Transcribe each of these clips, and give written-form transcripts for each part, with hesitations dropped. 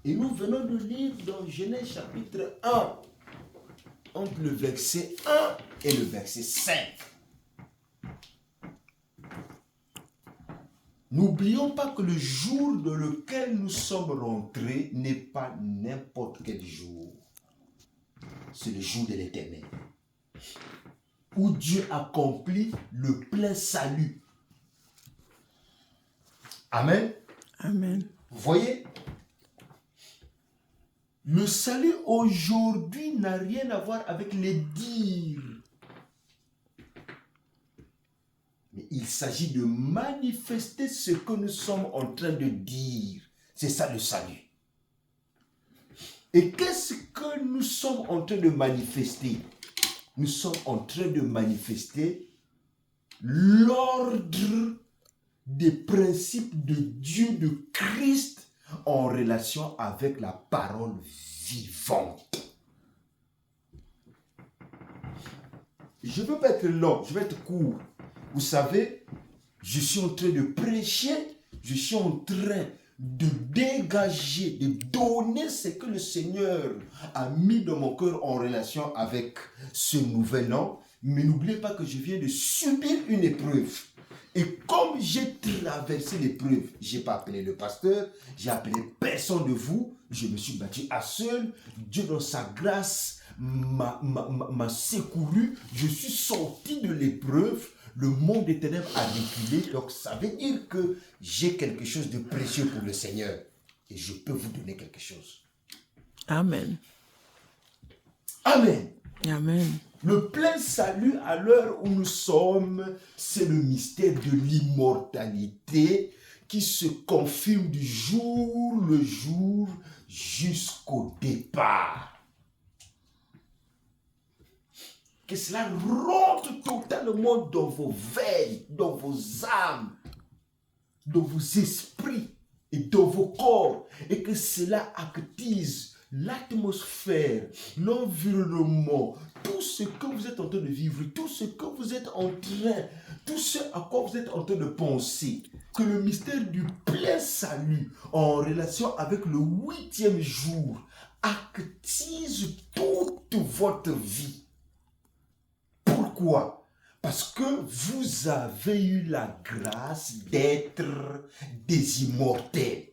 Et nous venons de lire dans Genèse chapitre 1, entre le verset 1 et le verset 5. N'oublions pas que le jour dans lequel nous sommes rentrés n'est pas n'importe quel jour. C'est le jour de l'Éternel, où Dieu accomplit le plein salut. Amen. Amen. Vous voyez, le salut aujourd'hui n'a rien à voir avec les dires. Mais il s'agit de manifester ce que nous sommes en train de dire. C'est ça le salut. Et qu'est-ce que nous sommes en train de manifester? Nous sommes en train de manifester l'ordre des principes de Dieu, de Christ, en relation avec la parole vivante. Je ne veux pas être long, je vais être court. Vous savez, je suis en train de prêcher, je suis en train de dégager, de donner ce que le Seigneur a mis dans mon cœur en relation avec ce nouvel an. Mais n'oubliez pas que je viens de subir une épreuve. Et comme j'ai traversé l'épreuve, je n'ai pas appelé le pasteur, j'ai appelé personne de vous, je me suis battu à seul. Dieu dans sa grâce m'a secouru, je suis sorti de l'épreuve. Le monde des ténèbres a reculé, donc ça veut dire que j'ai quelque chose de précieux pour le Seigneur. Et je peux vous donner quelque chose. Amen. Amen. Amen. Le plein salut à l'heure où nous sommes, c'est le mystère de l'immortalité qui se confirme du jour le jour jusqu'au départ. Que cela rentre totalement dans vos veines, dans vos âmes, dans vos esprits et dans vos corps. Et que cela active l'atmosphère, l'environnement, tout ce que vous êtes en train de vivre, tout ce que vous êtes en train, tout ce à quoi vous êtes en train de penser. Que le mystère du plein salut en relation avec le 8e jour active toute votre vie. Pourquoi? Parce que vous avez eu la grâce d'être des immortels.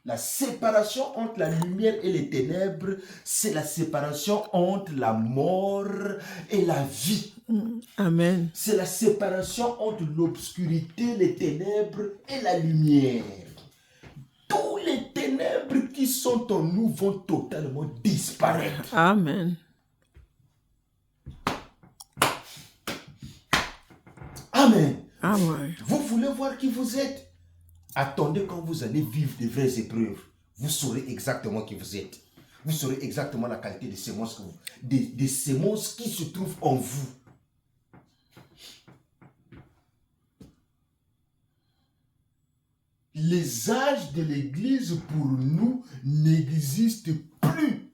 La séparation entre la lumière et les ténèbres, c'est la séparation entre la mort et la vie. Amen. C'est la séparation entre l'obscurité, les ténèbres et la lumière. Tous les ténèbres qui sont en nous vont totalement disparaître. Amen. Amen. Amen. Vous voulez voir qui vous êtes? Attendez quand vous allez vivre de vraies épreuves. Vous saurez exactement qui vous êtes. Vous saurez exactement la qualité des semences, des semences qui se trouvent en vous. Les âges de l'Église pour nous n'existent plus.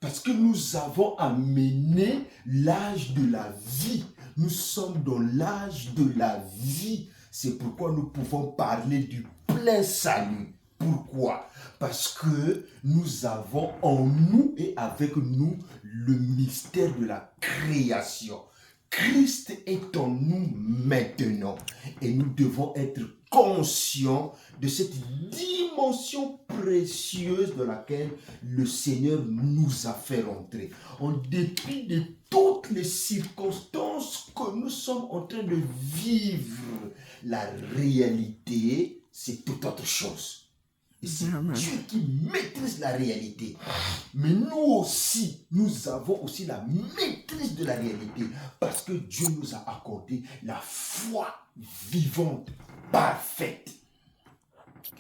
Parce que nous avons amené l'âge de la vie. Nous sommes dans l'âge de la vie. C'est pourquoi nous pouvons parler du plein salut. Pourquoi? Parce que nous avons en nous et avec nous le mystère de la création. Christ est en nous maintenant et nous devons être conscients de cette dimension précieuse dans laquelle le Seigneur nous a fait rentrer. En dépit de toutes les circonstances que nous sommes en train de vivre, la réalité, c'est toute autre chose. Et c'est Dieu qui maîtrise la réalité. Mais nous aussi, nous avons aussi la maîtrise de la réalité. Parce que Dieu nous a accordé la foi vivante, parfaite.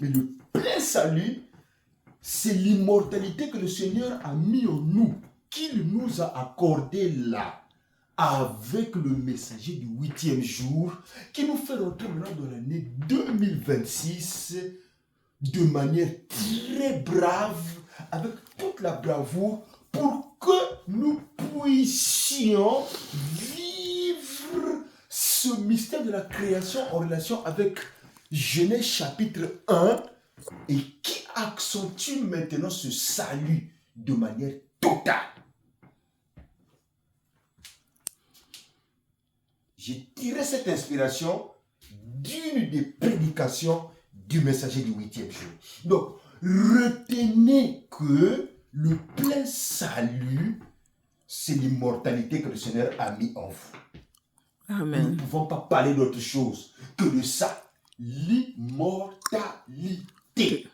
Mais le plein salut, c'est l'immortalité que le Seigneur a mis en nous, qu'il nous a accordé là, avec le messager du 8e jour, qui nous fait rentrer maintenant dans l'année 2026, de manière très brave, avec toute la bravoure, pour que nous puissions vivre ce mystère de la création en relation avec Genèse chapitre 1 et qui accentue maintenant ce salut de manière totale. J'ai tiré cette inspiration d'une des prédications du messager du 8e jour. Donc, retenez que le plein salut, c'est l'immortalité que le Seigneur a mis en vous. Nous ne Amen. pouvons pas parler d'autre chose que de ça. L'immortalité.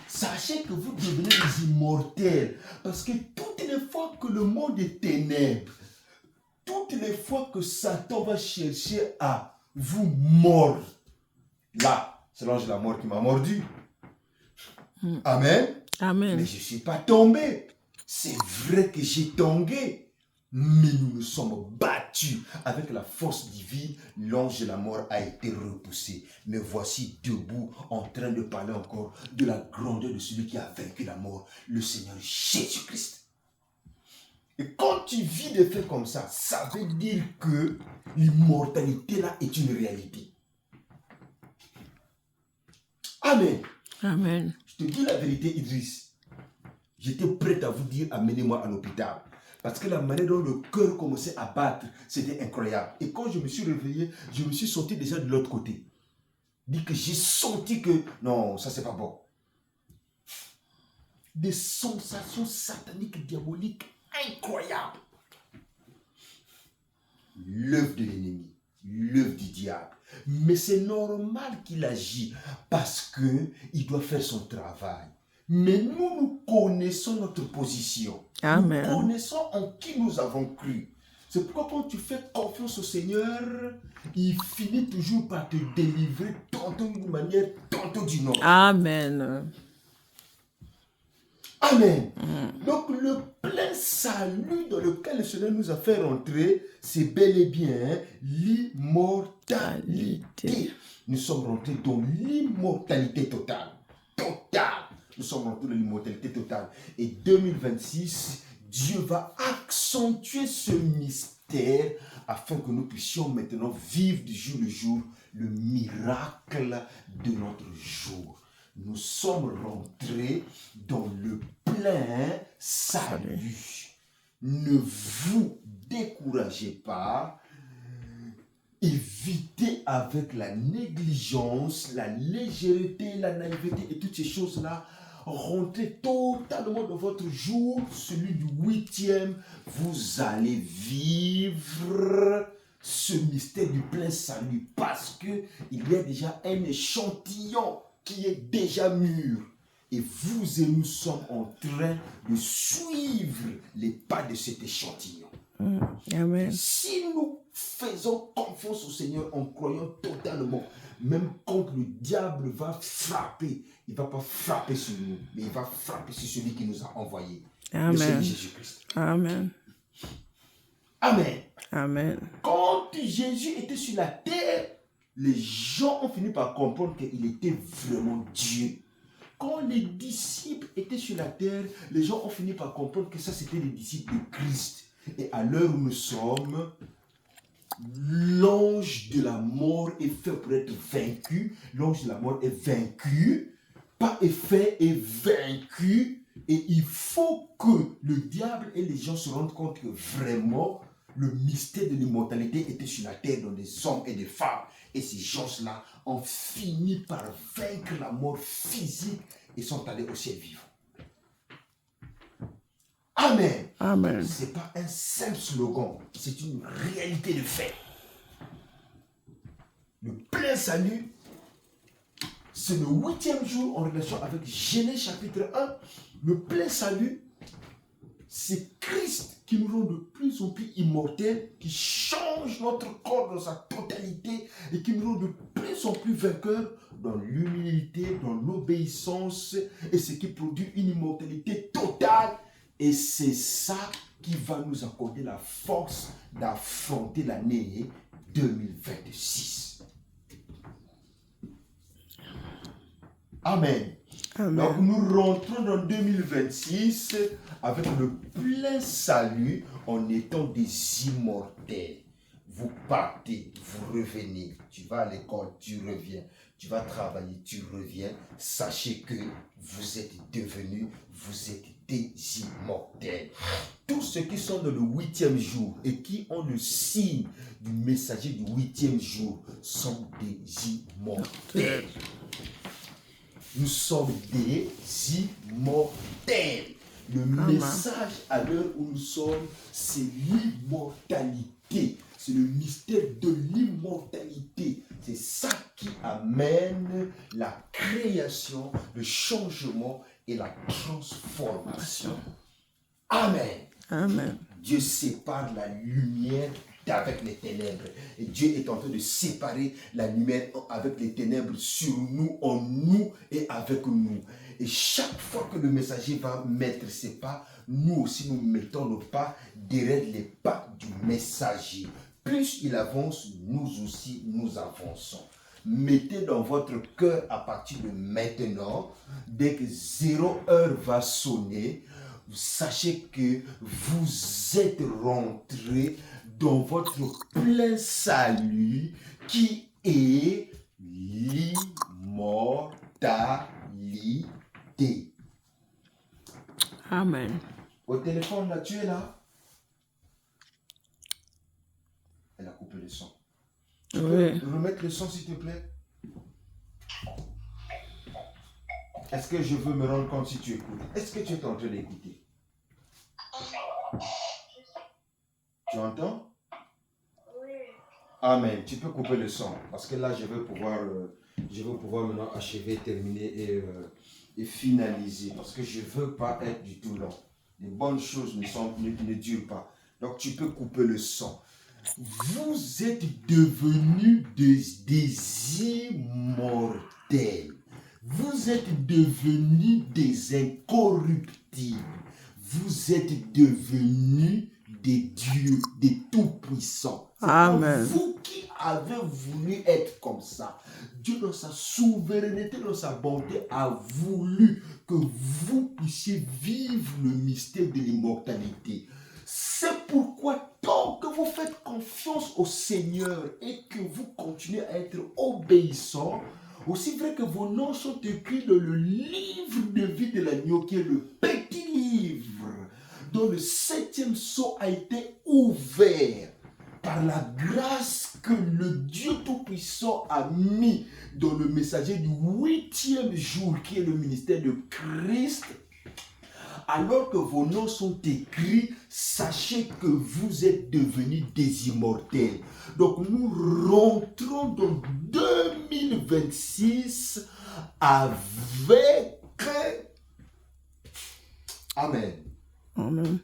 Sachez que vous devenez des immortels. Parce que toutes les fois que le monde est ténèbres, toutes les fois que Satan va chercher à vous mordre, là, c'est l'ange de la mort qui m'a mordu. Amen. Amen. Mais je ne suis pas tombé. C'est vrai que j'ai tombé. Mais nous nous sommes battus avec la force divine. L'ange de la mort a été repoussé. Mais voici debout en train de parler encore de la grandeur de celui qui a vaincu la mort, le Seigneur Jésus-Christ. Et quand tu vis des faits comme ça, ça veut dire que l'immortalité là est une réalité. Amen. Amen. Je te dis la vérité, Idriss. J'étais prêt à vous dire, amenez-moi à l'hôpital. Parce que la manière dont le cœur commençait à battre, c'était incroyable. Et quand je me suis réveillé, je me suis senti déjà de l'autre côté. Dit que j'ai senti que, non, ça c'est pas bon. Des sensations sataniques, diaboliques, incroyables. L'œuvre de l'ennemi, l'œuvre du diable. Mais c'est normal qu'il agit parce qu'il doit faire son travail. Mais nous connaissons notre position. Amen. Nous connaissons en qui nous avons cru. C'est pourquoi quand tu fais confiance au Seigneur, il finit toujours par te délivrer tantôt d'une manière, tantôt d'une autre. Amen. Amen. Donc le plein salut dans lequel le Seigneur nous a fait rentrer, c'est bel et bien l'immortalité. Nous sommes rentrés dans l'immortalité totale. Totale. Nous sommes rentrés dans l'immortalité totale. Et 2026, Dieu va accentuer ce mystère afin que nous puissions maintenant vivre du jour le jour le miracle de notre jour. Nous sommes rentrés dans le plein salut. Ne vous découragez pas. Évitez avec la négligence, la légèreté, la naïveté et toutes ces choses-là. Rentrez totalement dans votre jour, celui du 8e. Vous allez vivre ce mystère du plein salut parce qu'il y a déjà un échantillon qui est déjà mûr. Et vous et nous sommes en train de suivre les pas de cet échantillon. Amen. Si nous faisons confiance au Seigneur en croyant totalement, même quand le diable va frapper, il ne va pas frapper sur nous, mais il va frapper sur celui qui nous a envoyés. Le Seigneur Amen. Jésus-Christ. Amen. Amen. Amen. Quand Jésus était sur la terre, les gens ont fini par comprendre qu'il était vraiment Dieu. Quand les disciples étaient sur la terre, les gens ont fini par comprendre que ça c'était les disciples de Christ. Et à l'heure où nous sommes, l'ange de la mort est fait pour être vaincu. L'ange de la mort est vaincu, pas fait, est vaincu. Et il faut que le diable et les gens se rendent compte que vraiment, le mystère de l'immortalité était sur la terre dans des hommes et des femmes. Et ces gens-là ont fini par vaincre la mort physique et sont allés au ciel vivant. Amen. Amen. Ce n'est pas un simple slogan, c'est une réalité de fait. Le plein salut, c'est le 8e jour en relation avec Genèse chapitre 1. Le plein salut, c'est Christ qui nous rend de plus en plus immortels, qui change notre corps dans sa totalité et qui nous rend de plus en plus vainqueurs dans l'humilité, dans l'obéissance et ce qui produit une immortalité totale. Et c'est ça qui va nous accorder la force d'affronter l'année 2026. Amen. Amen. Donc nous rentrons dans 2026 avec le plein salut en étant des immortels. vous partez, vous revenez, tu vas à l'école, tu reviens, tu vas travailler, tu reviens, sachez que vous êtes devenus, vous êtes des immortels. Tous ceux qui sont dans le 8e jour et qui ont le signe du messager du 8e jour sont des immortels. Nous sommes des immortels. Le message à l'heure où nous sommes, c'est l'immortalité. C'est le mystère de l'immortalité. C'est ça qui amène la création, le changement et la transformation. Amen. Amen. Dieu sépare la lumière d'avec les ténèbres. Et Dieu est en train de séparer la lumière avec les ténèbres sur nous, en nous et avec nous. Et chaque fois que le messager va mettre ses pas, nous aussi nous mettons nos pas derrière les pas du messager. Plus il avance, nous aussi nous avançons. Mettez dans votre cœur à partir de maintenant, dès que 0 heure va sonner, sachez que vous êtes rentrés dans votre plein salut qui est l'immortalité. Amen. Au téléphone là, tu es là? Elle a coupé le son. Tu peux remettre le son s'il te plaît? Est-ce que je veux me rendre compte si tu écoutes? Est-ce que tu es en train d'écouter? Tu entends? Oui. Amen. Tu peux couper le son. Parce que là, je vais pouvoir maintenant achever, terminer et finaliser. Parce que je ne veux pas être du tout long. Les bonnes choses ne durent pas. Donc, tu peux couper le son. Vous êtes devenus des immortels. Vous êtes devenus des incorruptibles. Vous êtes devenus des dieux, des tout-puissants. C'est Amen. vous qui avez voulu être comme ça. Dieu, dans sa souveraineté, dans sa bonté, a voulu que vous puissiez vivre le mystère de l'immortalité. C'est pourquoi, tant que vous faites confiance au Seigneur et que vous continuez à être obéissants, aussi vrai que vos noms sont écrits dans le livre de vie de l'agneau, qui est le petit livre, dont le 7e sceau a été ouvert par la grâce que le Dieu Tout-Puissant a mis dans le messager du 8e jour, qui est le ministère de Christ. Alors que vos noms sont écrits, sachez que vous êtes devenus des immortels. Donc nous rentrons dans 2026 avec... Amen. Amen.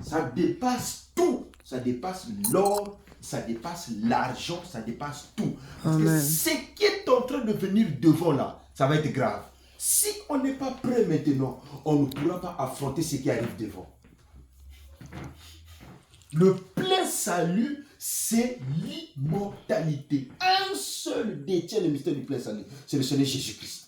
Ça dépasse tout. Ça dépasse l'or, ça dépasse l'argent, ça dépasse tout. Parce que Amen. ce qui est en train de venir devant là, ça va être grave. Si on n'est pas prêt maintenant, on ne pourra pas affronter ce qui arrive devant. Le plein salut, c'est l'immortalité. Un seul détient le mystère du plein salut, c'est le Seigneur Jésus-Christ.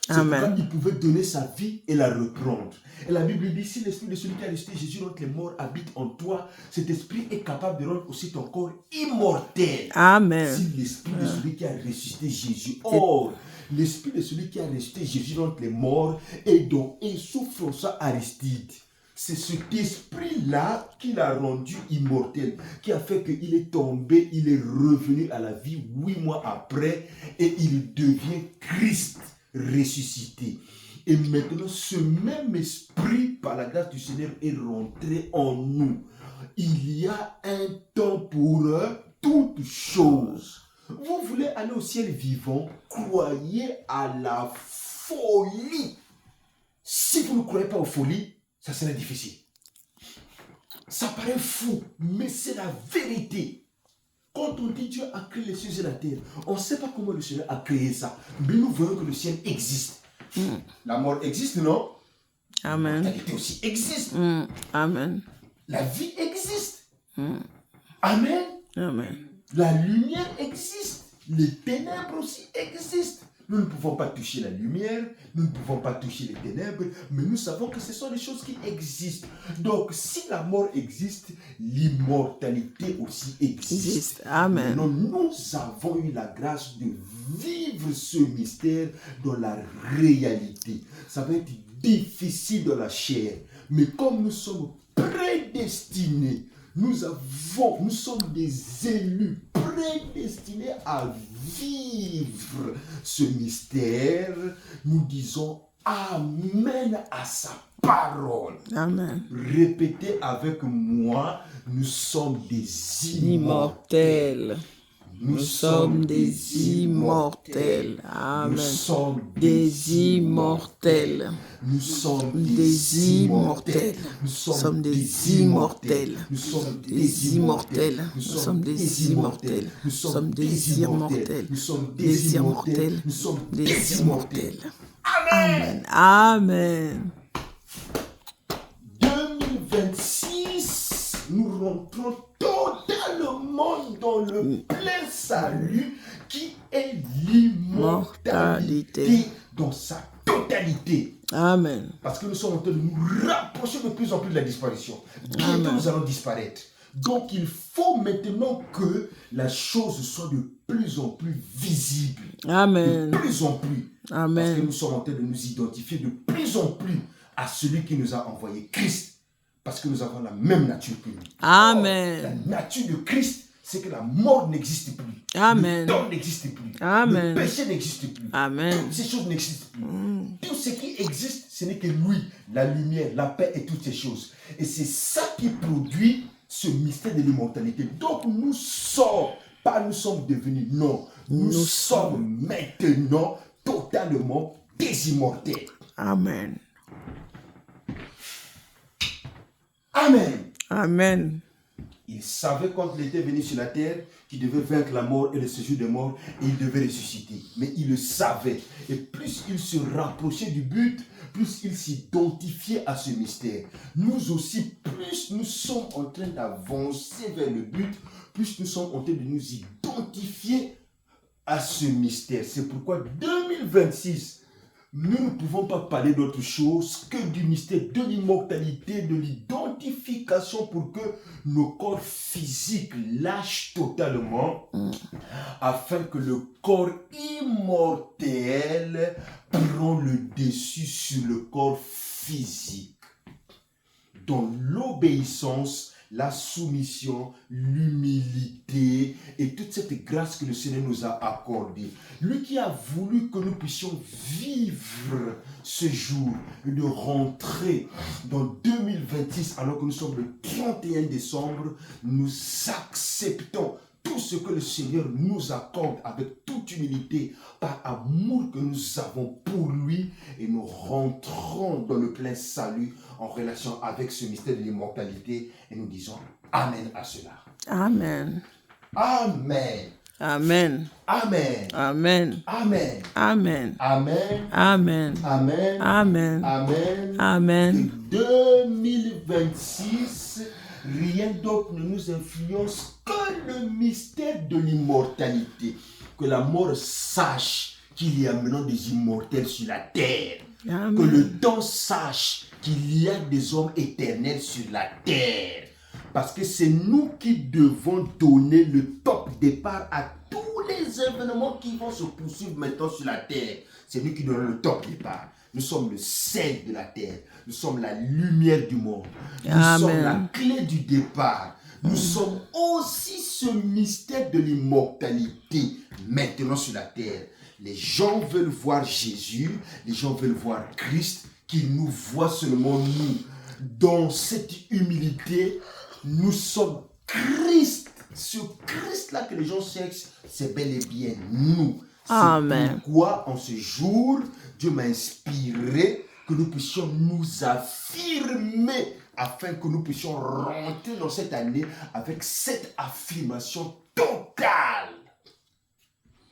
C'est Amen. pourquoi il pouvait donner sa vie et la reprendre. Et la Bible dit, si l'esprit de celui qui a resté Jésus entre les morts habite en toi, cet esprit est capable de rendre aussi ton corps immortel. Amen. Si l'esprit de celui qui a ressuscité Jésus, or, l'esprit de celui qui a ressuscité Jésus entre les morts est donc sous François Aristide. C'est cet esprit-là qui l'a rendu immortel, qui a fait qu'il est tombé, il est revenu à la vie 8 mois après et il devient Christ ressuscité. Et maintenant, ce même esprit, par la grâce du Seigneur, est rentré en nous. Il y a un temps pour toutes choses. Vous voulez aller au ciel vivant, croyez à la folie. Si vous ne croyez pas aux folies, ça serait difficile. Ça paraît fou, mais c'est la vérité. Quand on dit Dieu a créé les cieux et la terre, on ne sait pas comment le Seigneur a créé ça, mais nous voyons que le ciel existe. La mort existe, non? Amen. La mortalité aussi existe. Amen. La vie existe. Amen. Amen. La lumière existe. Les ténèbres aussi existent. Nous ne pouvons pas toucher la lumière, nous ne pouvons pas toucher les ténèbres, mais nous savons que ce sont des choses qui existent. Donc, si la mort existe, l'immortalité aussi existe. Amen. Maintenant, nous avons eu la grâce de vivre ce mystère dans la réalité. Ça va être difficile dans la chair, mais comme nous sommes prédestinés, nous sommes des élus prédestinés à vivre ce mystère. Nous disons Amen à sa parole. Amen. Répétez avec moi, nous sommes des immortels. Nous sommes des immortels. Amen. Nous sommes Des immortels. Nous sommes Des immortels. Nous Nous sommes des immortels. Nous sommes Des immortels. Nous sommes des immortels. Nous sommes des immortels. Nous sommes Des immortels. Nous sommes Des immortels. Amen. Amen. 2026, nous rentrons totalement dans le plein salut qui est l'immortalité dans sa totalité. Amen. Parce que nous sommes en train de nous rapprocher de plus en plus de la disparition. Bientôt, nous allons disparaître. Donc, il faut maintenant que la chose soit de plus en plus visible. Amen. De plus en plus. Amen. Parce que nous sommes en train de nous identifier de plus en plus à celui qui nous a envoyé, Christ. Parce que nous avons la même nature que lui. Amen. La nature de Christ, c'est que la mort n'existe plus. Amen. Le temps n'existe plus. Amen. Le péché n'existe plus. Amen. Toutes ces choses n'existent plus. Tout ce qui existe, ce n'est que lui, la lumière, la paix et toutes ces choses. Et c'est ça qui produit ce mystère de l'immortalité. Donc nous sommes devenus, non. Nous sommes maintenant totalement des immortels. Amen. Amen. Amen. Il savait quand il était venu sur la terre qu'il devait vaincre la mort et le séjour des morts et il devait ressusciter. Mais il le savait. Et plus il se rapprochait du but, plus il s'identifiait à ce mystère. Nous aussi, plus nous sommes en train d'avancer vers le but, plus nous sommes en train de nous identifier à ce mystère. C'est pourquoi 2026, nous ne pouvons pas parler d'autre chose que du mystère de l'immortalité, de l'identification pour que nos corps physiques lâchent totalement afin que le corps immortel prenne le dessus sur le corps physique. Dans l'obéissance, la soumission, l'humilité et toute cette grâce que le Seigneur nous a accordée. Lui qui a voulu que nous puissions vivre ce jour et de rentrer dans 2026 alors que nous sommes le 31 décembre, nous acceptons tout ce que le Seigneur nous accorde avec toute humilité, par amour que nous avons pour lui, et nous rentrons dans le plein salut en relation avec ce mystère de l'immortalité et nous disons Amen à cela. Amen. Amen. Amen. Amen. Amen. Amen. Amen. Amen. Amen. Amen. Amen. Amen. Amen. Et 2026, rien d'autre ne nous influence que le mystère de l'immortalité. Que la mort sache qu'il y a maintenant des immortels sur la terre. Amen. Que le temps sache qu'il y a des hommes éternels sur la terre. Parce que c'est nous qui devons donner le top départ à tous les événements qui vont se poursuivre maintenant sur la terre. C'est nous qui donnons le top départ. Nous sommes le sel de la terre. Nous sommes la lumière du monde. Nous sommes la clé du départ. Nous sommes aussi ce mystère de l'immortalité maintenant sur la terre. Les gens veulent voir Jésus, les gens veulent voir Christ, qu'ils nous voient seulement nous. Dans cette humilité, nous sommes Christ. Ce Christ-là que les gens cherchent, c'est bel et bien nous. Amen. C'est pourquoi, en ce jour, Dieu m'a inspiré que nous puissions nous affirmer afin que nous puissions rentrer dans cette année avec cette affirmation totale.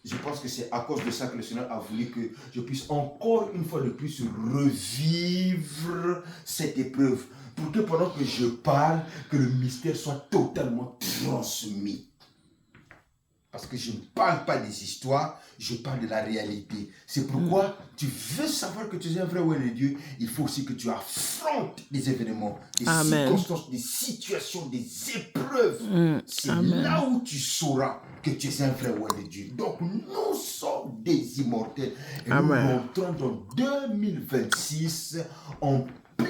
Je pense que c'est à cause de ça que le Seigneur a voulu que je puisse encore une fois de plus revivre cette épreuve. Pour que pendant que je parle, que le mystère soit totalement transmis. parce que je ne parle pas des histoires, je parle de la réalité. C'est pourquoi tu veux savoir que tu es un vrai ouais de Dieu, il faut aussi que tu affrontes des événements, des circonstances, des situations, des épreuves. C'est là où tu sauras que tu es un vrai ouais de Dieu. Donc nous sommes des immortels et nous rentrons dans 2026 en plein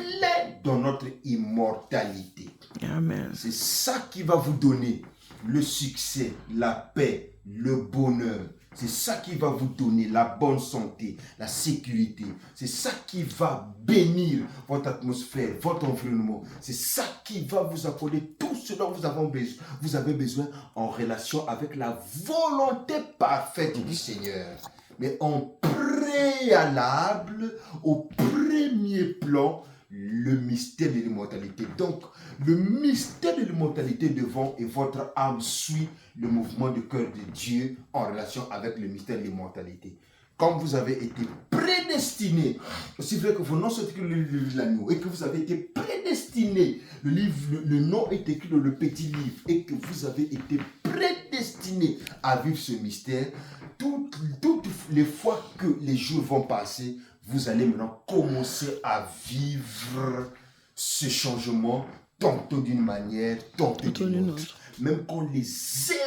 dans notre immortalité. Amen. C'est ça qui va vous donner le succès, la paix, le bonheur. C'est ça qui va vous donner la bonne santé, la sécurité. C'est ça qui va bénir votre atmosphère, votre environnement. C'est ça qui va vous accorder tout ce dont vous avez besoin en relation avec la volonté parfaite du Seigneur. Mais en préalable, au premier plan, le mystère de l'immortalité. Donc, le mystère de l'immortalité devant et votre âme suit le mouvement du cœur de Dieu en relation avec le mystère de l'immortalité. Comme vous avez été prédestiné, aussi vrai que vos noms sont écrits dans le livre de l'agneau et que vous avez été prédestiné, le nom est écrit dans le petit livre et que vous avez été prédestiné à vivre ce mystère, toutes les fois que les jours vont passer, vous allez maintenant commencer à vivre ce changement, tantôt d'une manière, tantôt d'une autre. Même quand les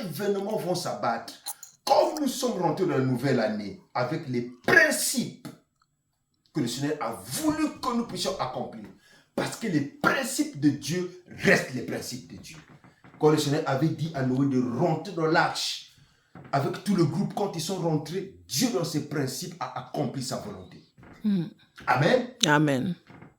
événements vont s'abattre, comme nous sommes rentrés dans la nouvelle année, avec les principes que le Seigneur a voulu que nous puissions accomplir. Parce que les principes de Dieu restent les principes de Dieu. Quand le Seigneur avait dit à Noé de rentrer dans l'arche, avec tout le groupe, quand ils sont rentrés, Dieu dans ses principes a accompli sa volonté. Amen. Amen.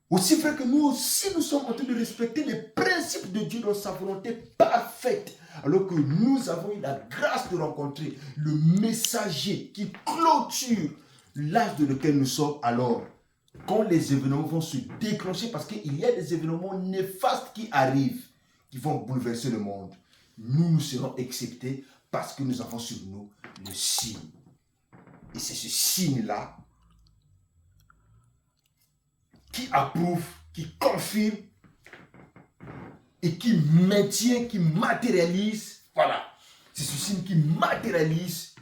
Aussi vrai que nous aussi, nous sommes en train de respecter les principes de Dieu dans sa volonté parfaite. Alors que nous avons eu la grâce de rencontrer le messager qui clôture l'âge de lequel nous sommes. Alors, quand les événements vont se déclencher, parce qu'il y a des événements néfastes qui arrivent, qui vont bouleverser le monde, nous serons acceptés parce que nous avons sur nous le signe. Et c'est ce signe-là qui approuve, qui confirme et qui maintient, qui matérialise. Voilà. C'est ce signe qui matérialise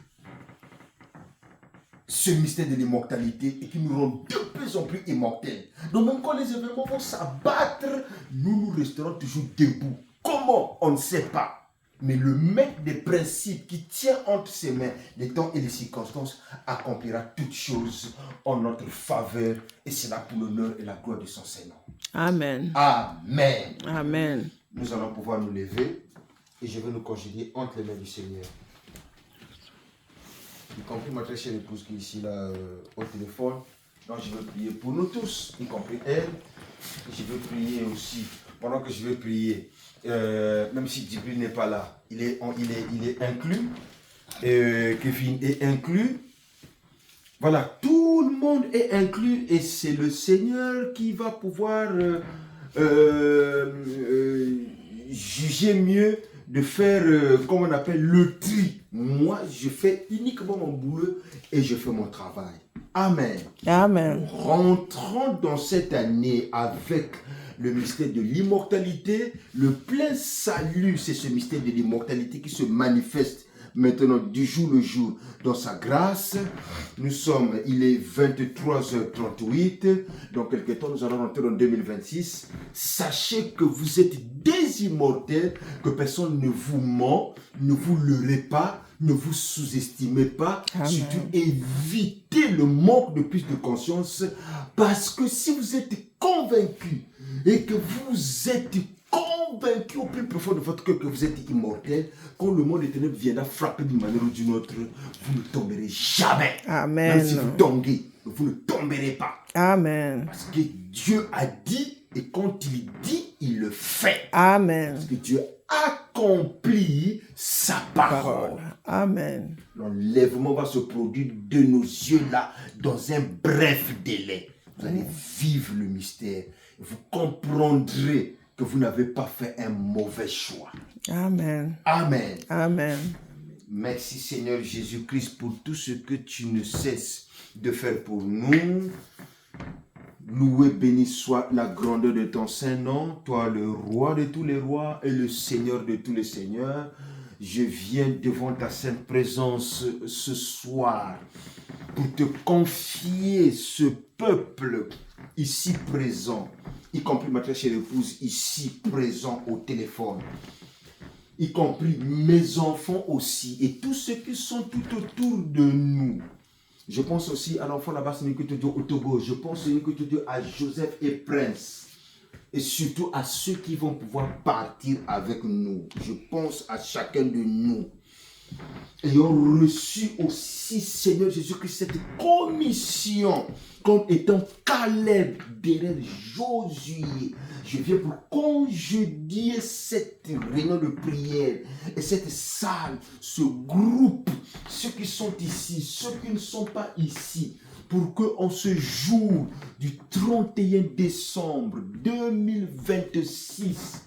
ce mystère de l'immortalité et qui nous rend de plus en plus immortels. Donc même quand les événements vont s'abattre, nous resterons toujours debout. Comment? On ne sait pas. Mais le maître des principes qui tient entre ses mains les temps et les circonstances accomplira toutes choses en notre faveur et c'est là pour l'honneur et la gloire de son Seigneur. Amen. Amen. Amen. Nous allons pouvoir nous lever et je vais nous congédier entre les mains du Seigneur. Y compris ma très chère épouse qui est ici là, au téléphone. Donc je veux prier pour nous tous, y compris elle. Et je veux prier aussi, pendant que je veux prier, même si Djibril n'est pas là, il est inclus. Kevin est inclus. Voilà, tout le monde est inclus et c'est le Seigneur qui va pouvoir juger mieux de faire, comme on appelle, le tri. Moi, je fais uniquement mon boulot et je fais mon travail. Amen. Amen. Rentrons dans cette année avec le mystère de l'immortalité. Le plein salut, c'est ce mystère de l'immortalité qui se manifeste maintenant du jour le jour dans sa grâce. Il est 23h38. Dans quelques temps, nous allons rentrer en 2026. Sachez que vous êtes des immortels, que personne ne vous ment, ne vous leurrez pas, ne vous sous-estimez pas. Amen. Surtout, évitez le manque de plus de conscience, parce que si vous êtes convaincu et que vous êtes convaincu au plus profond de votre cœur que vous êtes immortel, quand le monde des ténèbres viendra frapper d'une manière ou d'une autre, vous ne tomberez jamais. Amen. Même si vous tombez, vous ne tomberez pas. Amen. Parce que Dieu a dit, et quand il dit, il le fait. Amen. Parce que Dieu accomplit sa parole. Amen. L'enlèvement va se produire de nos yeux là, dans un bref délai. Vous allez vivre le mystère. Vous comprendrez que vous n'avez pas fait un mauvais choix. Amen. Amen. Amen. Merci Seigneur Jésus-Christ pour tout ce que tu ne cesses de faire pour nous. Loué, béni soit la grandeur de ton Saint-Nom, toi le roi de tous les rois et le Seigneur de tous les seigneurs. je viens devant ta sainte présence ce soir pour te confier ce peuple ici présent, y compris ma très chère épouse ici présent au téléphone, y compris mes enfants aussi, et tous ceux qui sont tout autour de nous. Je pense aussi à l'enfant là-bas, c'est que Dieu au Togo. Je pense que Dieu à Joseph et Prince. Et surtout à ceux qui vont pouvoir partir avec nous. Je pense à chacun de nous. Ayant reçu aussi, Seigneur Jésus-Christ, cette commission comme étant Caleb derrière Josué. Je viens pour congédier cette réunion de prière et cette salle, ce groupe, ceux qui sont ici, ceux qui ne sont pas ici, pour qu'en ce jour du 31 décembre 2026,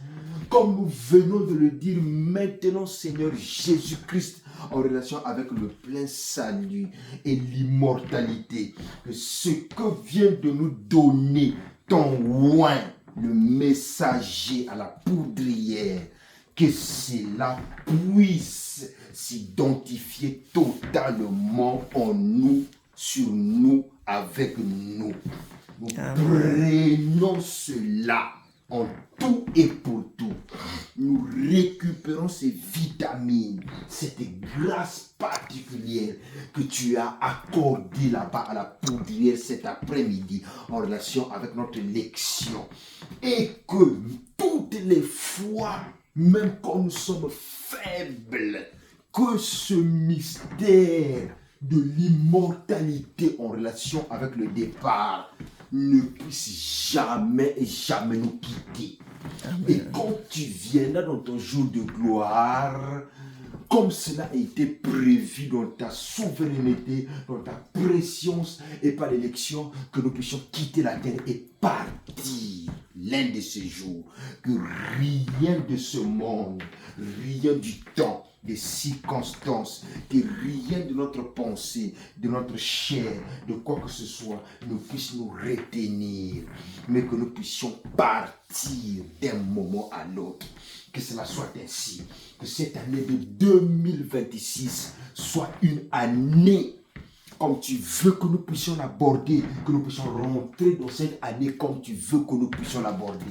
comme nous venons de le dire maintenant, Seigneur Jésus-Christ, en relation avec le plein salut et l'immortalité, que ce que vient de nous donner ton oint, le messager à la poudrière, que cela puisse s'identifier totalement en nous, sur nous, avec nous. Nous prenons cela en tout et pour tout. Nous récupérons ces vitamines, cette grâce particulière que tu as accordée là-bas à la poudrière cet après-midi en relation avec notre lection. Et que toutes les fois, même quand nous sommes faibles, que ce mystère de l'immortalité en relation avec le départ ne puisse jamais et jamais nous quitter. Amen. Et quand tu viendras dans ton jour de gloire, comme cela a été prévu dans ta souveraineté, dans ta préscience et par l'élection, que nous puissions quitter la terre et partir l'un de ces jours. Que rien de ce monde, rien du temps, des circonstances, que rien de notre pensée, de notre chair, de quoi que ce soit, ne puisse nous retenir, mais que nous puissions partir d'un moment à l'autre. Que cela soit ainsi, que cette année de 2026 soit une année comme tu veux que nous puissions l'aborder, que nous puissions rentrer dans cette année comme tu veux que nous puissions l'aborder.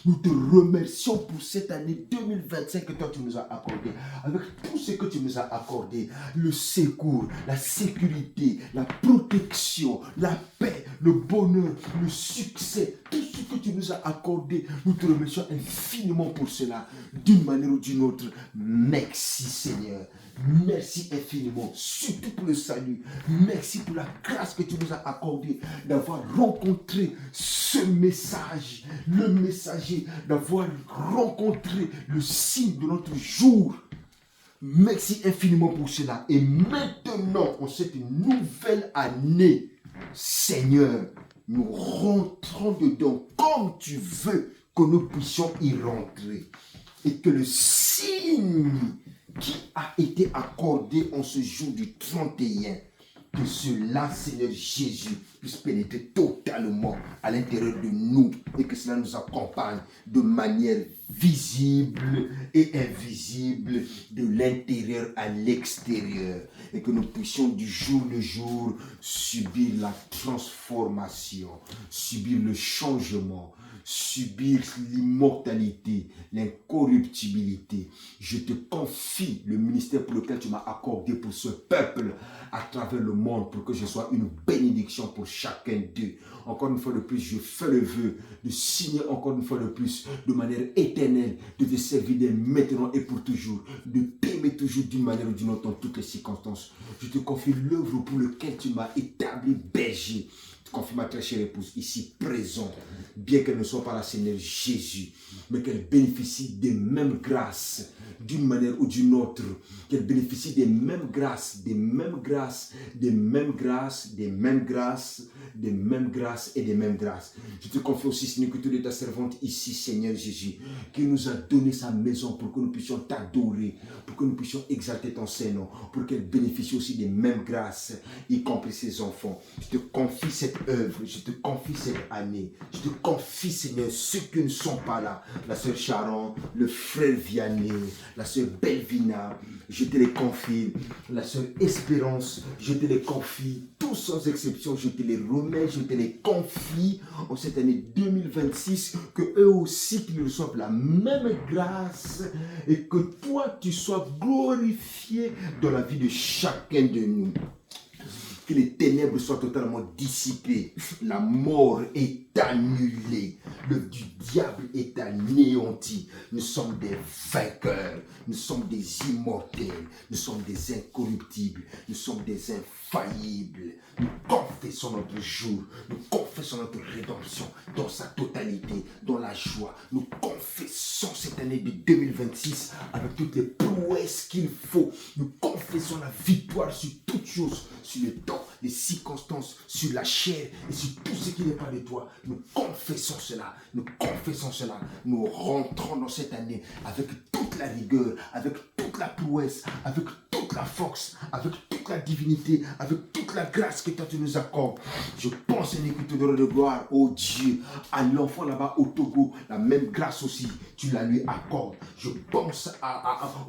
Nous te remercions pour cette année 2025 que toi tu nous as accordé, avec tout ce que tu nous as accordé, le secours, la sécurité, la protection, la paix, le bonheur, le succès, tout ce que tu nous as accordé, nous te remercions infiniment pour cela, d'une manière ou d'une autre. Merci Seigneur. Merci infiniment, surtout pour le salut. Merci pour la grâce que tu nous as accordée d'avoir rencontré ce message, le messager, d'avoir rencontré le signe de notre jour. Merci infiniment pour cela. Et maintenant, en cette nouvelle année, Seigneur, nous rentrons dedans comme tu veux que nous puissions y rentrer. Et que le signe qui a été accordé en ce jour du 31, que cela, Seigneur Jésus, puisse pénétrer totalement à l'intérieur de nous et que cela nous accompagne de manière visible et invisible de l'intérieur à l'extérieur et que nous puissions du jour le jour subir la transformation, subir le changement, subir l'immortalité, l'incorruptibilité. Je te confie le ministère pour lequel tu m'as accordé pour ce peuple à travers le monde pour que je sois une bénédiction pour chacun d'eux. Encore une fois de plus, je fais le vœu de signer encore une fois de plus de manière éternelle, de te servir dès maintenant et pour toujours, de t'aimer toujours d'une manière ou d'une autre dans toutes les circonstances. Je te confie l'œuvre pour laquelle tu m'as établi berger. Confie ma très chère épouse ici présente, bien qu'elle ne soit pas la Seigneur Jésus, mais qu'elle bénéficie des mêmes grâces d'une manière ou d'une autre, qu'elle bénéficie des mêmes grâces, des mêmes grâces, des mêmes grâces, des mêmes grâces, des mêmes grâces et des mêmes grâces. Je te confie aussi, Seigneur, que tu es ta servante ici, Seigneur Jésus, qui nous a donné sa maison pour que nous puissions t'adorer, pour que nous puissions exalter ton Saint-Nom, pour qu'elle bénéficie aussi des mêmes grâces, y compris ses enfants. Je te confie cette œuvre, je te confie cette année, je te confie, Seigneur, ceux qui ne sont pas là, la sœur Sharon, le frère Vianney, la sœur Belvina, je te les confie, la sœur Espérance, je te les confie, tous sans exception, je te les remets, je te les confie en cette année 2026, que eux aussi qu'ils reçoivent la même grâce et que toi tu sois glorifié dans la vie de chacun de nous. Que les ténèbres soient totalement dissipées, la mort est annulée, l'œuvre du diable est anéantie. Nous sommes des vainqueurs, nous sommes des immortels, nous sommes des incorruptibles, nous sommes des infaillibles. Nous confessons notre jour, nous confessons notre rédemption dans sa totalité, dans la joie. Nous confessons cette année de 2026 avec toutes les prouesses qu'il faut. Nous confessons la victoire sur toutes choses, sur le temps, les circonstances, sur la chair et sur tout ce qui n'est pas de toi. Nous confessons cela, nous confessons cela. Nous rentrons dans cette année avec toute la rigueur, avec toute la prouesse, avec toute la force, avec toute la divinité, avec toute la grâce que toi tu nous accordes. Je pense, Seigneur, que tu donnes de gloire, oh Dieu, à l'enfant là-bas au Togo, la même grâce aussi, tu la lui accordes. Je pense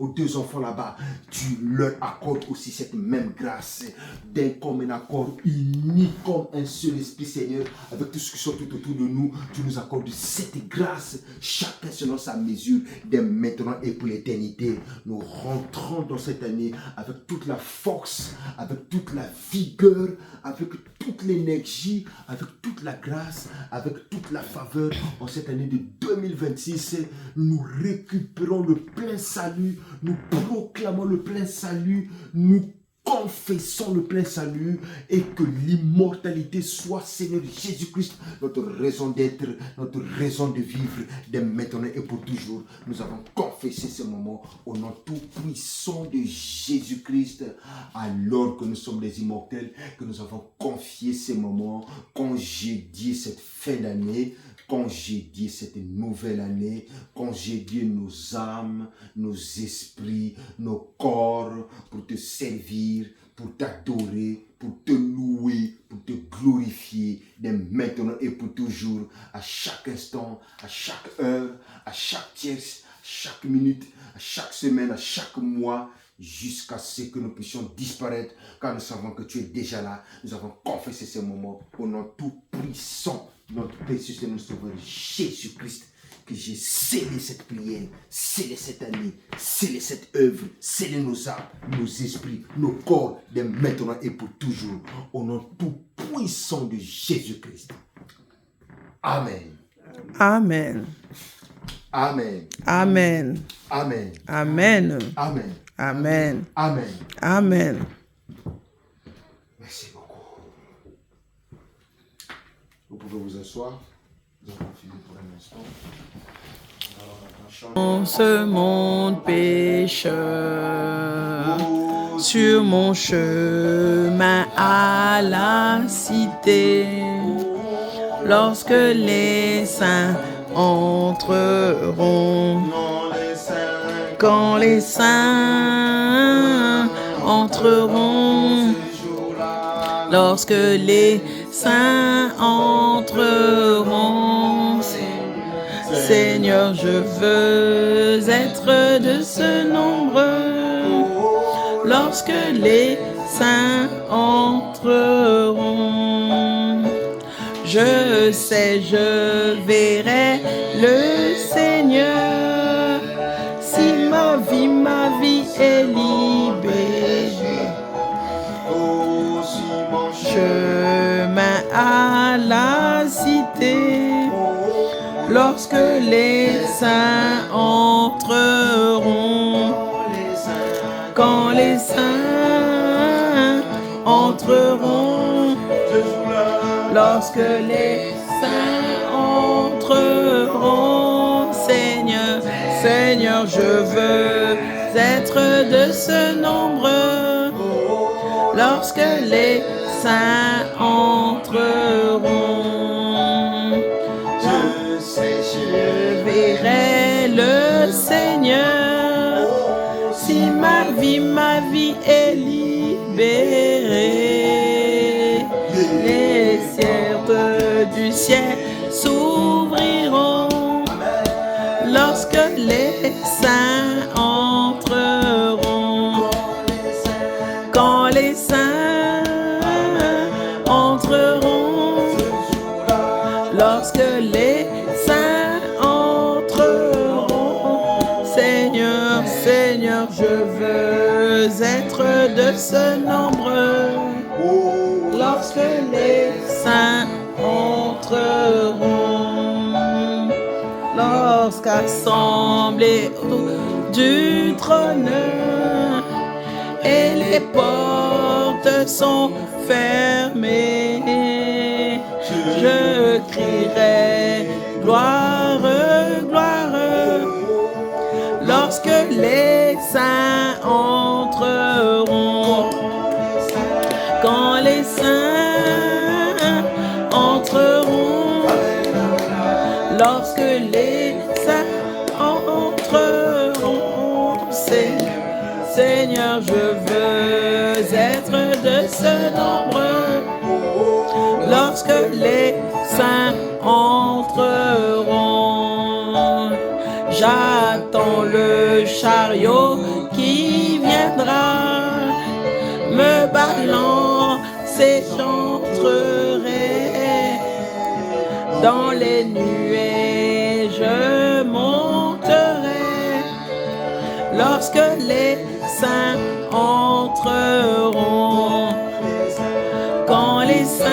aux deux enfants là-bas, tu leur accordes aussi cette même grâce, d'un commun accord, unis comme un seul esprit, Seigneur, avec tout ce qui sont tout autour de nous, tu nous accordes cette grâce, chacun selon sa mesure, dès maintenant et pour l'éternité. Nous rentrons dans cette année avec toute la force, avec toute la vigueur, avec toute l'énergie, avec toute la grâce, avec toute la faveur. En cette année de 2026, nous récupérons le plein salut, nous proclamons le plein salut, nous confessons le plein salut et que l'immortalité soit, Seigneur Jésus-Christ, notre raison d'être, notre raison de vivre, dès maintenant et pour toujours. Nous avons confessé ce moment au nom tout puissant de Jésus-Christ, alors que nous sommes des immortels, que nous avons confié ces moments, congédié cette fin d'année, congédier cette nouvelle année, congédier nos âmes, nos esprits, nos corps pour te servir, pour t'adorer, pour te louer, pour te glorifier dès maintenant et pour toujours, à chaque instant, à chaque heure, à chaque tierce, à chaque minute, à chaque semaine, à chaque mois, jusqu'à ce que nous puissions disparaître, car nous savons que tu es déjà là. Nous avons confessé ces moments au nom tout puissant, notre précieux Seigneur Sauveur Jésus-Christ, que j'ai scellé cette prière, scellé cette année, scellé cette œuvre, scellé nos âmes, nos esprits, nos corps, dès maintenant et pour toujours, au nom tout puissant de Jésus-Christ. Amen. Amen. Amen. Amen. Amen. Amen. Amen. Amen. Amen. Amen. Merci beaucoup. Vous pouvez vous asseoir. Nous avons fini pour un instant. Dans ce monde pécheur, sur mon chemin à la cité, lorsque les saints entreront, quand les saints entreront, lorsque les saints entreront, Seigneur, je veux être de ce nombre. Lorsque les saints entreront, je sais, je verrai le Seigneur. Si ma vie est libérée, chemin à la cité, lorsque les saints entreront, quand les saints entreront, lorsque les saints entreront, Seigneur, Seigneur, je veux être de ce nombre, lorsque les saints entreront. entreront. Je sais, Je verrai le Seigneur si ma vie est libérée. Les cieux du ciel s'ouvriront lorsque les saints entreront. Quand les saints entreront, lorsque les saints entreront. Seigneur, Seigneur, je veux être de ce nombre. Lorsque les saints entreront, lorsqu'assemblés autour du trône et les portes sont fermées, je crierai gloire, gloire. Lorsque les saints entreront, quand les saints entreront, lorsque les saints entreront. Seigneur, je veux être de ce nombre. Lorsque les saints entreront, j'attends le chariot qui viendra me balancer, j'entrerai dans les nuées, je monterai lorsque les saints entreront. Quand les saints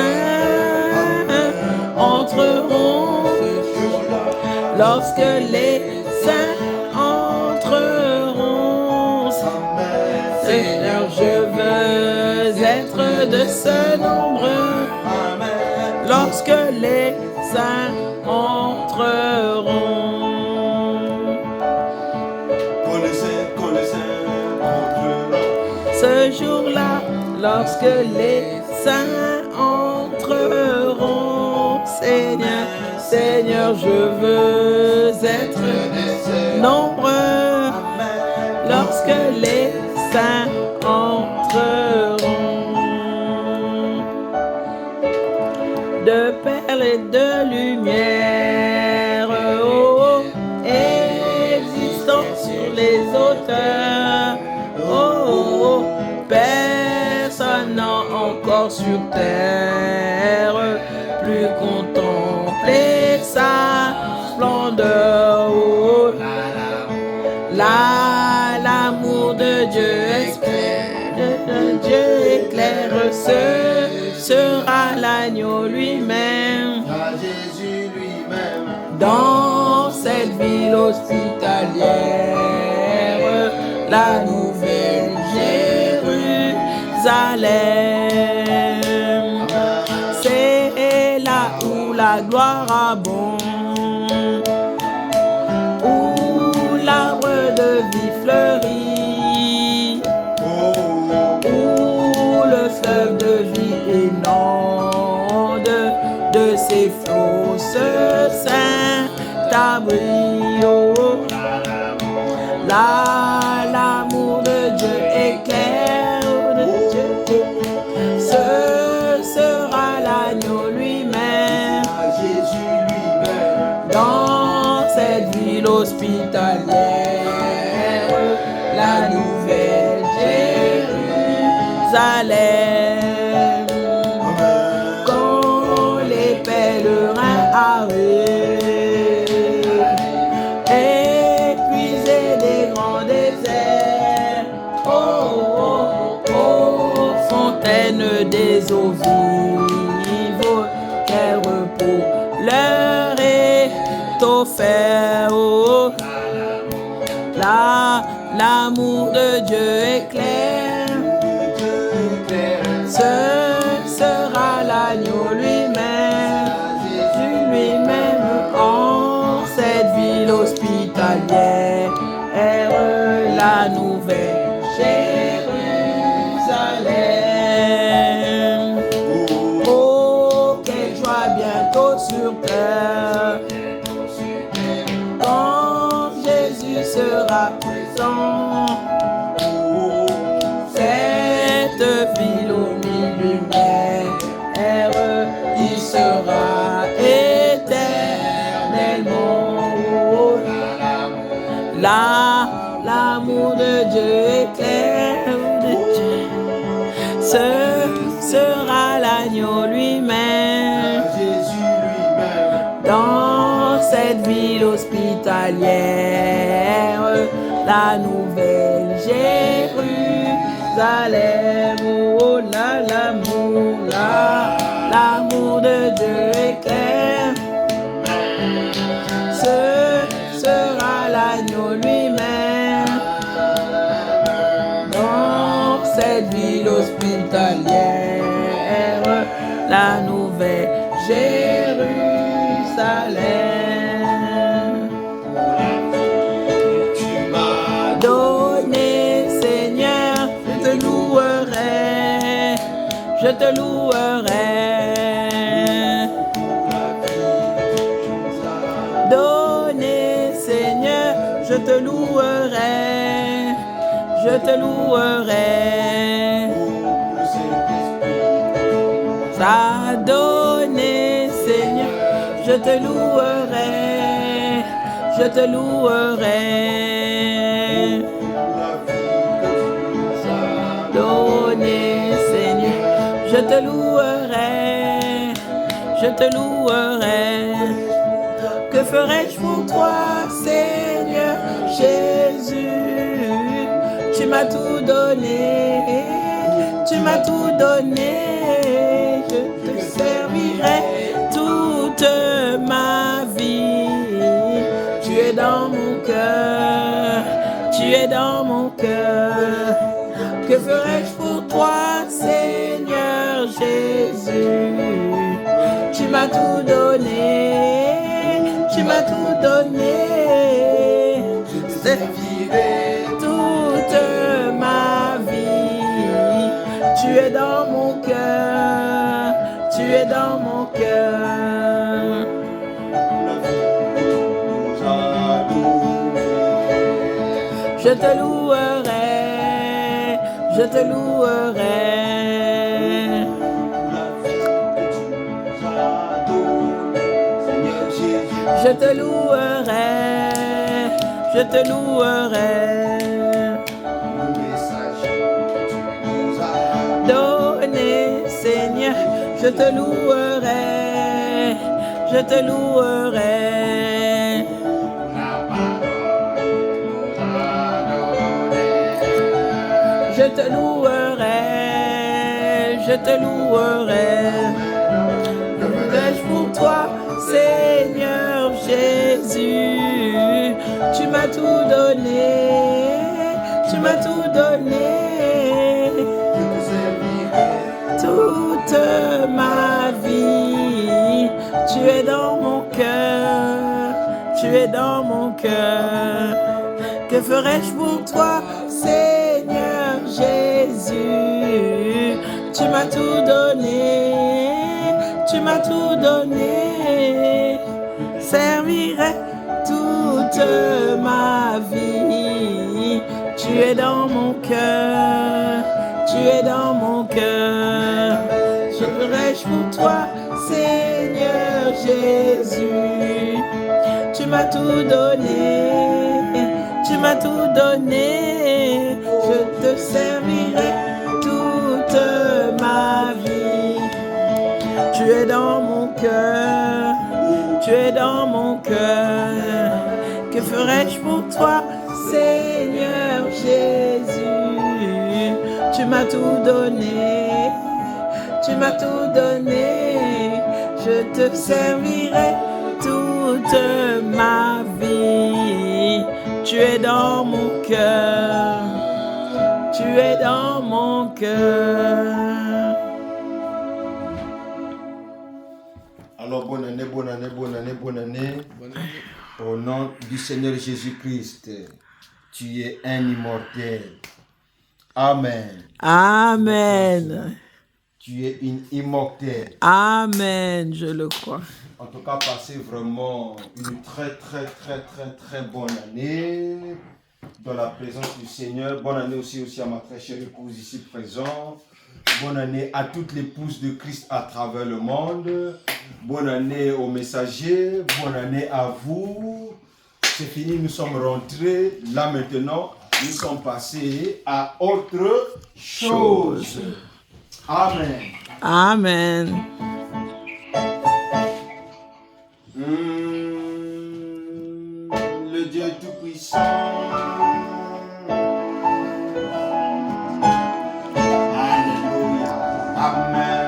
entreront, lorsque les saints entreront. Seigneur, je veux être de ce nombre. Lorsque les saints entreront. Ce jour-là, lorsque les saints entreront, Seigneur, Seigneur, je veux être nombreux. Lorsque les saints entreront, de perles et de lumière, oh, existant sur les hauteurs, oh, personne n'a encore sur terre plus contempler sa splendeur. Oh, l'amour de Dieu éclaire, ce sera l'agneau lui-même. Jésus lui-même. Dans cette ville hospitalière, la nouvelle Jérusalem. C'est là où la gloire abonde, où l'arbre de vie fleurit, où le fleuve de vie inonde de ses flots ce saint abri. Oh, l'amour de Dieu éclaire, ce sera l'agneau lui-même. Jésus lui-même. Dans cette ville hospitalière, la nouvelle Jérusalem. Quand les pèlerins arrivent, épuisés des grands déserts, fontaine des eaux vives, quel repos leur est offert. Oh, l'amour de Dieu éclaire, ce sera l'agneau lui-même, Jésus lui-même en cette ville hospitalière, la nouvelle Jérusalem. Oh, Dieu éclaire de Dieu. Ce sera l'agneau lui-même. Jésus lui-même. Dans cette ville hospitalière, la nouvelle Jérusalem, oh là l'amour de Dieu éclaire. Ce sera l'agneau lui-même. Dans cette ville hospitalière, la nouvelle Jérusalem. Tu m'as Donné, Seigneur, je te louerai, je te louerai. Donné, Seigneur, je te louerai, je te louerai. Ça donné, Seigneur, je te louerai, je te louerai. Donné, Seigneur, je te louerai, je te louerai. Que ferais-je pour toi, Seigneur Jésus? Tu m'as tout donné, tu m'as tout donné. Je te servirai toute ma vie. Tu es dans mon cœur, tu es dans mon cœur. Que ferais-je pour toi, Seigneur Jésus? Tu m'as tout donné, tu m'as tout donné. Je te servirai toute ma vie. Tu es dans mon cœur, tu es dans mon cœur. Je te louerai, je te louerai. Je te louerai, je te louerai. Donné, Seigneur, je te louerai, je te louerai. Je te louerai, je te louerai. Que ferais-je pour toi, Seigneur Jésus? Tu m'as tout donné, tu m'as tout donné. Toute ma vie, tu es dans mon cœur, tu es dans mon cœur. Que ferais-je pour toi, Seigneur Jésus? Tu m'as tout donné, tu m'as tout donné. Servirai toute ma vie. Tu es dans mon cœur, tu es dans mon cœur. Je ferai-je pour toi, Seigneur Jésus? Tu m'as tout donné, tu m'as tout donné. Je te servirai toute ma vie. Tu es dans mon cœur, tu es dans mon cœur. Que ferais-je pour toi, Seigneur Jésus? Tu m'as tout donné, tu m'as tout donné. Je te servirai toute ma vie. Tu es dans mon cœur, tu es dans mon cœur. Alors, bonne année, bonne année, bonne année, bonne année. Au nom du Seigneur Jésus-Christ, tu es un immortel. Amen. Amen. Tu es une immortelle. Amen, je le crois. En tout cas, passez vraiment une très bonne année dans la présence du Seigneur. Bonne année aussi à ma très chère épouse ici présente. Bonne année à toutes les épouses de Christ à travers le monde. Bonne année aux messagers. Bonne année à vous. C'est fini, nous sommes rentrés là maintenant nous sommes passés à autre chose. Amen. Amen. Le Dieu Tout-Puissant. Alléluia. Amen.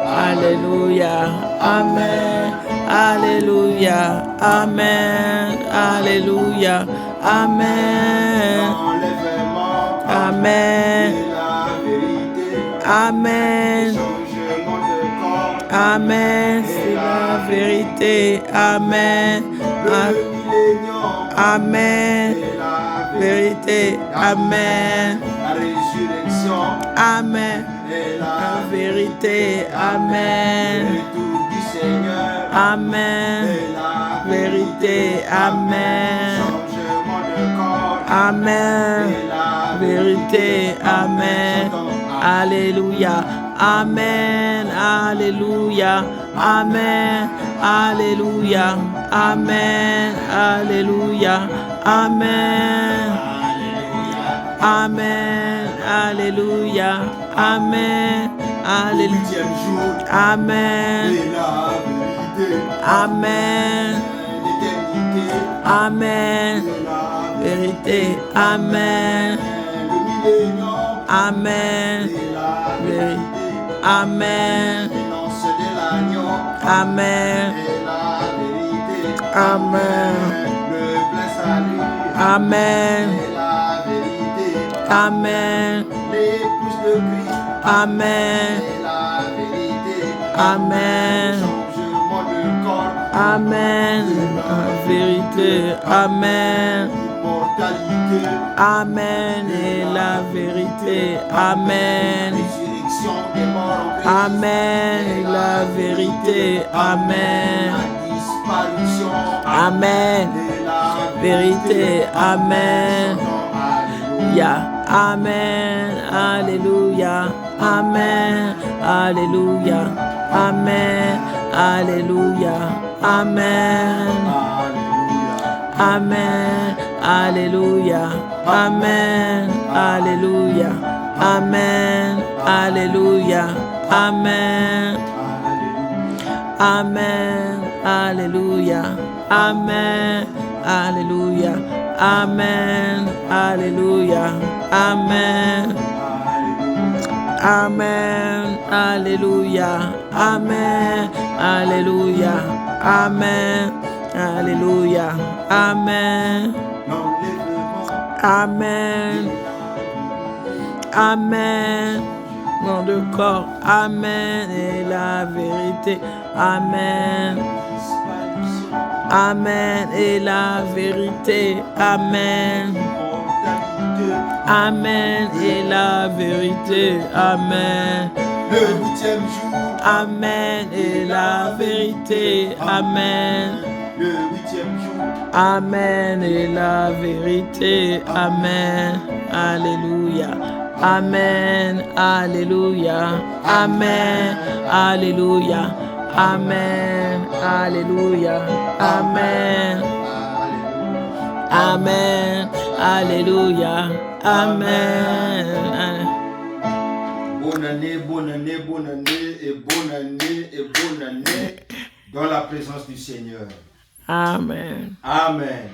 Alléluia. Amen. Alléluia. Amen. Alléluia. Amen. Enlèvement. Amen. Et la vérité. Amen. Changement de corps. Amen. C'est la vérité. Amen. Le millénium. Amen. Et la Vérité. Amen. La résurrection. Amen. Et La la vérité. Amen. Le retour du Seigneur. Amen. Et la Vérité. Amen. Changement de corps. Amen. Et la Vérité. Amen. Alléluia. Amen. Alléluia. Amen. Alléluia. Amen. Alléluia. Amen. Amen. Alléluia. Amen. Alléluia. Huitième jour. Amen. Et la vérité. Amen. L'éternité. Amen. Et la Vérité. Amen. Le millénium. Amen. Et la Vérité. Amen. L'annonce de l'agneau. Amen. Et la vérité. Amen. Le plein salut. Amen. Et la vérité. Amen. L'épouse de Christ. Amen. Et la vérité. Amen. Changement de corps. Amen. La vérité. Amen. Immortalité. Amen. Et la vérité. Amen. Résurrection des morts en Christ. Amen. Et la vérité. Amen. La disparition. Amen. Et la Vérité. Amen. Alléluia. Amen. Alléluia. Amen. Alléluia. Amen. Alléluia. Amen. Amen. Alléluia. Amen. Alléluia. Amen. Alléluia. Amen. Amen. Alléluia. Amen. Alléluia. Amen. Alléluia. Amen. Amen. Alléluia. Amen. Alléluia. Amen. Alléluia. Amen. Amen. Amen. Nom de corps. Amen. Et la vérité. Amen. Amen. Et la vérité. Amen. Amen. Et la vérité. Amen. Le huitième jour. Amen. Et la vérité. Amen. Le huitième jour. Amen. Et la vérité. Amen. Alléluia. Amen. Alléluia. Amen. Alléluia. Amen. Alléluia. Amen. Amen. Alléluia. Amen. Bonne année, bonne année, bonne année et bonne année et bonne année dans la présence du Seigneur. Amen. Amen.